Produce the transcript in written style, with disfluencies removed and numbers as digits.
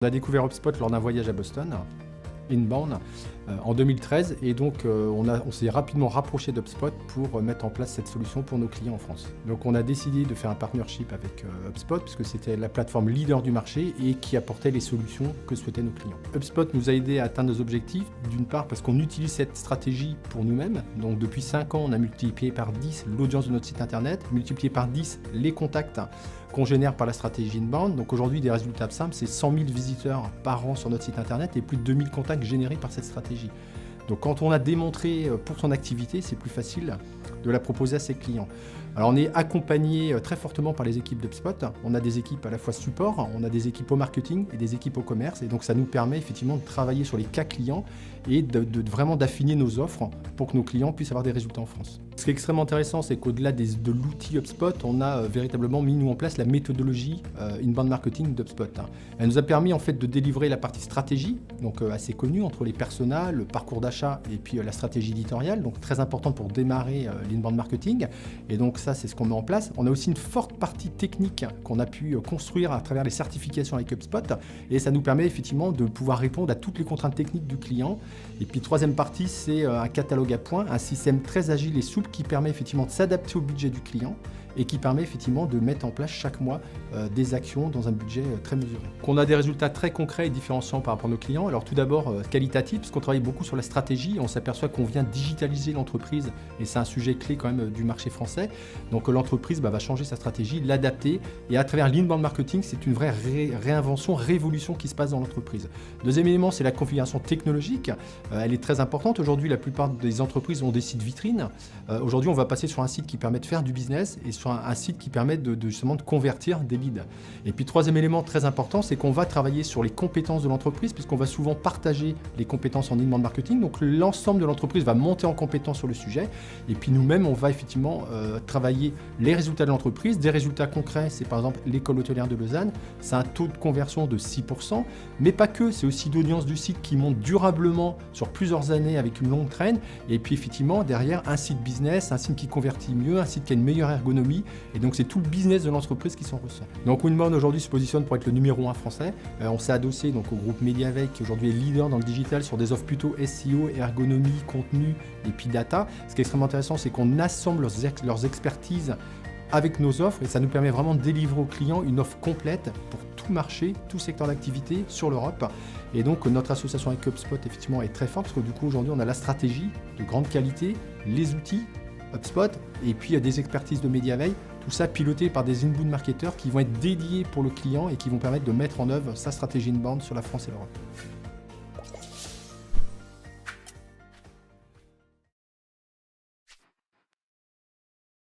On a découvert HubSpot lors d'un voyage à Boston, inbound, en 2013, et donc on s'est rapidement rapproché d'HubSpot pour mettre en place cette solution pour nos clients en France. Donc on a décidé de faire un partnership avec HubSpot, puisque c'était la plateforme leader du marché et qui apportait les solutions que souhaitaient nos clients. HubSpot nous a aidé à atteindre nos objectifs, d'une part parce qu'on utilise cette stratégie pour nous-mêmes. Donc depuis 5 ans, on a multiplié par 10 l'audience de notre site internet, multiplié par 10 les contacts qu'on génère par la stratégie inbound. Donc aujourd'hui, des résultats simples, c'est 100 000 visiteurs par an sur notre site internet et plus de 2000 contacts générés par cette stratégie. Donc quand on a démontré pour son activité, c'est plus facile de la proposer à ses clients. Alors on est accompagné très fortement par les équipes d'HubSpot. On a des équipes à la fois support, on a des équipes au marketing et des équipes au commerce. Et donc ça nous permet effectivement de travailler sur les cas clients et vraiment d'affiner nos offres pour que nos clients puissent avoir des résultats en France. Ce qui est extrêmement intéressant, c'est qu'au-delà de l'outil HubSpot, on a véritablement mis nous en place la méthodologie inbound marketing d'HubSpot. Elle nous a permis en fait de délivrer la partie stratégie, donc assez connue entre les personas, le parcours d'achat et puis la stratégie éditoriale, donc très importante pour démarrer l'inbound marketing. Et donc ça, c'est ce qu'on met en place. On a aussi une forte partie technique qu'on a pu construire à travers les certifications avec HubSpot, et ça nous permet effectivement de pouvoir répondre à toutes les contraintes techniques du client. Et puis troisième partie, c'est un catalogue à points, un système très agile et souple qui permet effectivement de s'adapter au budget du client et qui permet effectivement de mettre en place chaque mois des actions dans un budget très mesuré. On a des résultats très concrets et différenciants par rapport à nos clients. Alors tout d'abord qualitatif, parce qu'on travaille beaucoup sur la stratégie, on s'aperçoit qu'on vient digitaliser l'entreprise et c'est un sujet clé quand même du marché français. Donc l'entreprise va changer sa stratégie, l'adapter, et à travers l'inbound marketing, c'est une vraie réinvention, révolution qui se passe dans l'entreprise. Deuxième élément, c'est la configuration technologique. Elle est très importante. Aujourd'hui, la plupart des entreprises ont des sites vitrines. Aujourd'hui, on va passer sur un site qui permet de faire du business et sur un site qui permet justement de convertir des leads. Et puis troisième élément très important, c'est qu'on va travailler sur les compétences de l'entreprise, puisqu'on va souvent partager les compétences en inbound marketing. Donc l'ensemble de l'entreprise va monter en compétence sur le sujet. Et puis nous-mêmes, on va effectivement travailler les résultats de l'entreprise. Des résultats concrets, c'est par exemple l'école hôtelière de Lausanne. C'est un taux de conversion de 6%, mais pas que. C'est aussi l'audience du site qui monte durablement sur plusieurs années avec une longue traîne. Et puis effectivement, derrière, un site business, un site qui convertit mieux, un site qui a une meilleure ergonomie. Et donc c'est tout le business de l'entreprise qui s'en ressent. Donc Winbound aujourd'hui se positionne pour être le numéro 1 français. On s'est adossé donc au groupe Mediavec, qui aujourd'hui est leader dans le digital sur des offres plutôt SEO, ergonomie, contenu et puis data. Ce qui est extrêmement intéressant, c'est qu'on assemble leurs expertises avec nos offres et ça nous permet vraiment de délivrer aux clients une offre complète pour tout marché, tout secteur d'activité sur l'Europe. Et donc notre association avec HubSpot effectivement est très forte parce que du coup aujourd'hui on a la stratégie de grande qualité, les outils HubSpot et puis des expertises de Mediaveil, tout ça piloté par des inbound marketeurs qui vont être dédiés pour le client et qui vont permettre de mettre en œuvre sa stratégie inbound sur la France et l'Europe.